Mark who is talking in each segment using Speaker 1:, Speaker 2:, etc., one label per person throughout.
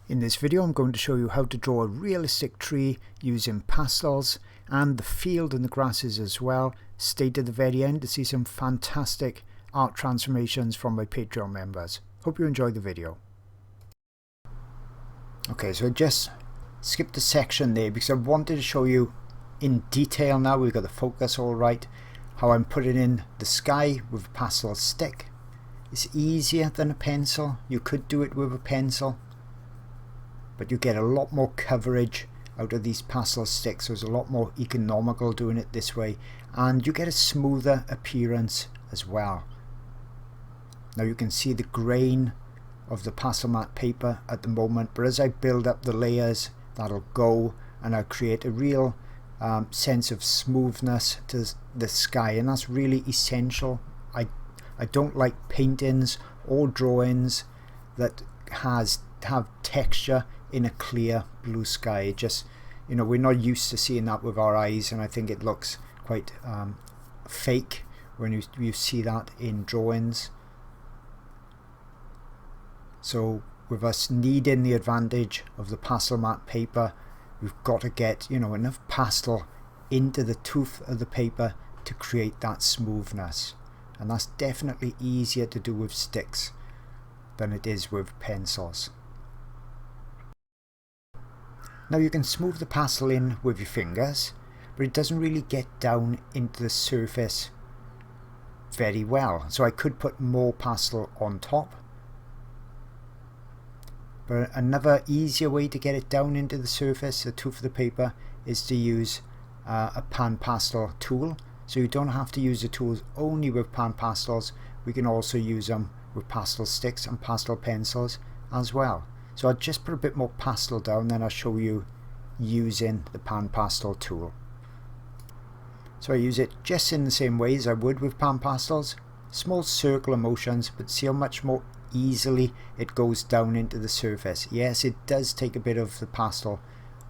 Speaker 1: In this video I'm going to show you how to draw a realistic tree using pastels and the field and the grasses as well. Stay to the very end to see some fantastic art transformations from my Patreon members. Hope you enjoy the video. Okay, so I just skipped a section there because I wanted to show you in detail now, we've got the focus all right, how I'm putting in the sky with a pastel stick. It's easier than a pencil. You could do it with a pencil, but you get a lot more coverage out of these pastel sticks, so it's a lot more economical doing it this way, and you get a smoother appearance as well. Now you can see the grain of the pastel matte paper at the moment, but as I build up the layers, that'll go and I'll create a real sense of smoothness to the sky, and that's really essential. I don't like paintings or drawings that have texture in a clear blue sky. It just, you know, we're not used to seeing that with our eyes, and I think it looks quite fake when you see that in drawings. So with us needing the advantage of the pastel matte paper, we've got to get, you know, enough pastel into the tooth of the paper to create that smoothness, and that's definitely easier to do with sticks than it is with pencils. Now you can smooth the pastel in with your fingers, but it doesn't really get down into the surface very well. So I could put more pastel on top, but another easier way to get it down into the surface, the tooth of the paper, is to use a PanPastel tool. So you don't have to use the tools only with PanPastels, we can also use them with pastel sticks and pastel pencils as well. So I'll just put a bit more pastel down, then I'll show you using the PanPastel tool. So I use it just in the same way as I would with PanPastels. Small circular motions, but see how much more easily it goes down into the surface. Yes, it does take a bit of the pastel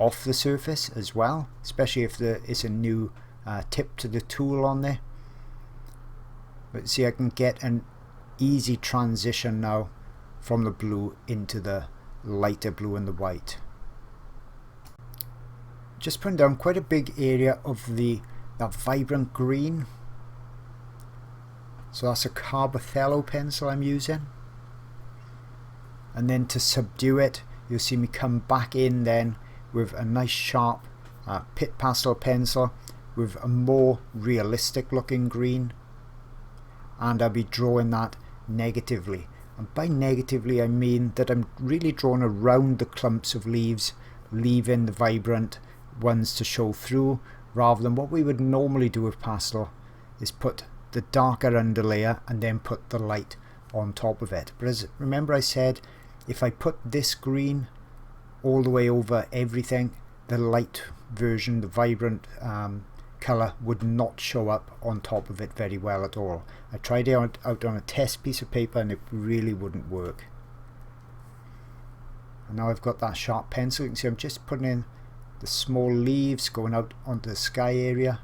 Speaker 1: off the surface as well, especially if it's a new tip to the tool on there. But see, I can get an easy transition now from the blue into the lighter blue and the white. Just putting down quite a big area of that vibrant green. So that's a Carbothello pencil I'm using. And then to subdue it, you'll see me come back in then with a nice sharp pit pastel pencil with a more realistic looking green, and I'll be drawing that negatively. And by negatively I mean that I'm really drawing around the clumps of leaves, leaving the vibrant ones to show through, rather than what we would normally do with pastel is put the darker underlayer and then put the light on top of it. But remember I said, if I put this green all the way over everything, the light version, the vibrant colour, would not show up on top of it very well at all. I tried it out on a test piece of paper and it really wouldn't work. And now I've got that sharp pencil. You can see I'm just putting in the small leaves going out onto the sky area.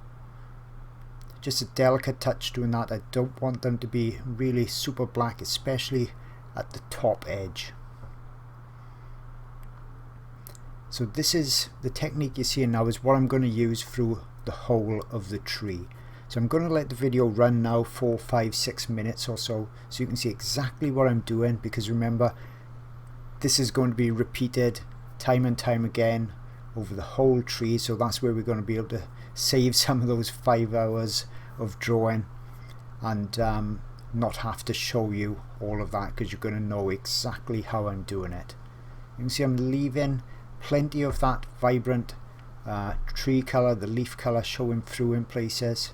Speaker 1: Just a delicate touch doing that. I don't want them to be really super black, especially at the top edge. So this is the technique you're seeing now, is what I'm going to use through the whole of the tree. So I'm going to let the video run now 4, 5, 6 minutes or so you can see exactly what I'm doing, because remember, this is going to be repeated time and time again over the whole tree, so that's where we're going to be able to save some of those 5 hours of drawing and not have to show you all of that, because you're going to know exactly how I'm doing it. You can see I'm leaving plenty of that vibrant tree colour, the leaf colour, showing through in places.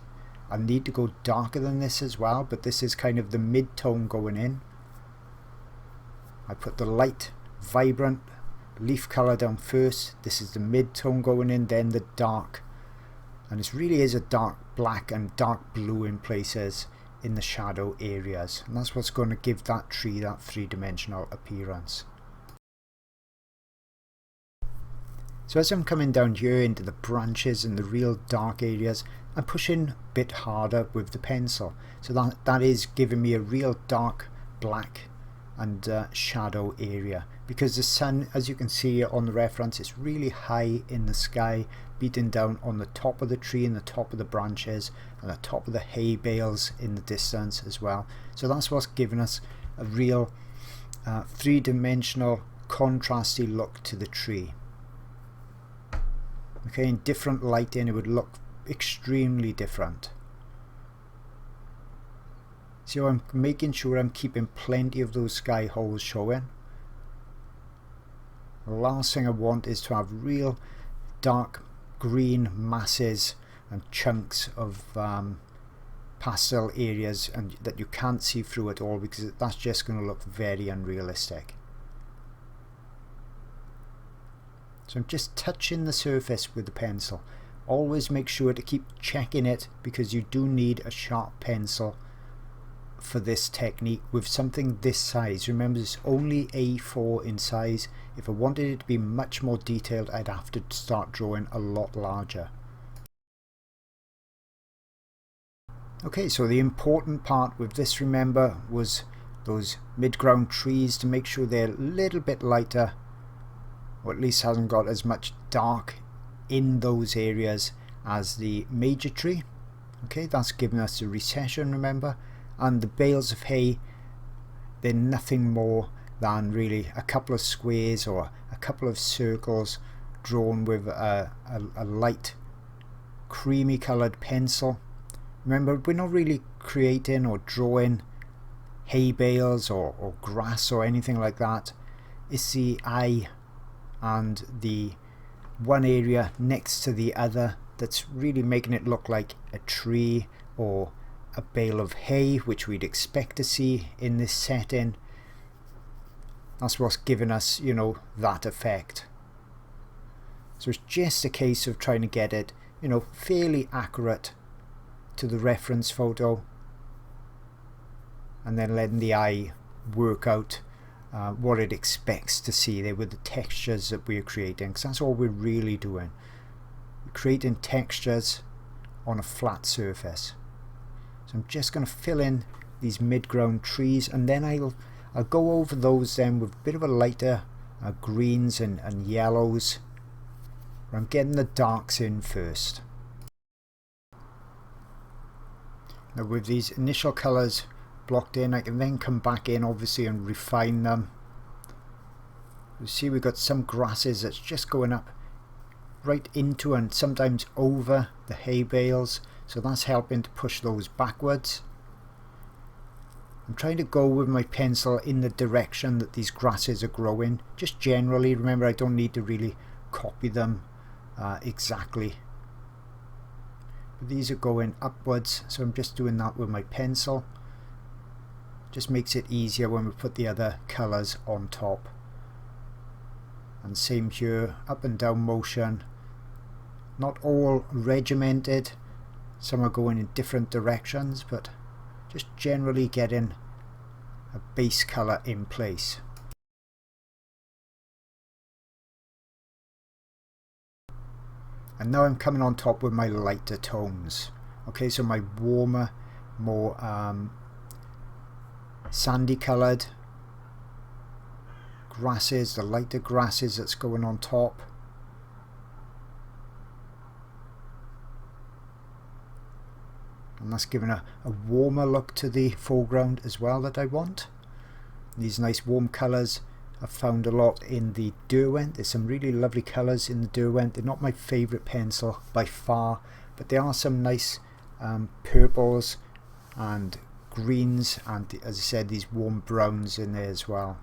Speaker 1: I need to go darker than this as well, but this is kind of the mid-tone going in. I put the light vibrant leaf colour down first, this is the mid-tone going in, then the dark, and this really is a dark black and dark blue in places in the shadow areas, and that's what's going to give that tree that three-dimensional appearance. So as I'm coming down here into the branches and the real dark areas, I'm pushing a bit harder with the pencil, so that is giving me a real dark black and shadow area, because the sun, as you can see on the reference, is really high in the sky, beating down on the top of the tree and the top of the branches and the top of the hay bales in the distance as well. So that's what's given us a real three-dimensional contrasty look to the tree. Okay, in different lighting it would look extremely different. So I'm making sure I'm keeping plenty of those sky holes showing. The last thing I want is to have real dark green masses and chunks of pastel areas and that you can't see through at all, because that's just going to look very unrealistic. So I'm just touching the surface with the pencil. Always make sure to keep checking it, because you do need a sharp pencil for this technique with something this size. Remember, it's only A4 in size. If I wanted it to be much more detailed, I'd have to start drawing a lot larger. Okay, so the important part with this, remember, was those mid-ground trees, to make sure they're a little bit lighter, or at least hasn't got as much dark in those areas as the major tree. Okay, that's giving us a recession, remember. And the bales of hay, they're nothing more than really a couple of squares or a couple of circles drawn with a light creamy coloured pencil. Remember, we're not really creating or drawing hay bales or grass or anything like that. It's the eye and the one area next to the other that's really making it look like a tree or a bale of hay, which we'd expect to see in this setting. That's what's given us, you know, that effect. So it's just a case of trying to get it, you know, fairly accurate to the reference photo, and then letting the eye work out what it expects to see there with the textures that we're creating, because that's all we're really doing. We're creating textures on a flat surface. So I'm just going to fill in these mid-ground trees, and then I'll go over those then with a bit of a lighter greens and yellows, where I'm getting the darks in first. Now with these initial colours blocked in, I can then come back in obviously and refine them. You see we've got some grasses that's just going up right into and sometimes over the hay bales, so that's helping to push those backwards. I'm trying to go with my pencil in the direction that these grasses are growing, just generally. Remember, I don't need to really copy them exactly. But these are going upwards, so I'm just doing that with my pencil. Just makes it easier when we put the other colours on top. And same here, up and down motion. Not all regimented, some are going in different directions, but just generally getting a base colour in place. And now I'm coming on top with my lighter tones. Okay, so my warmer, more sandy coloured grasses, the lighter grasses that's going on top. And that's giving a warmer look to the foreground as well that I want. These nice warm colours I've found a lot in the Derwent. There's some really lovely colours in the Derwent. They're not my favourite pencil by far, but there are some nice purples and greens, and as I said, these warm browns in there as well.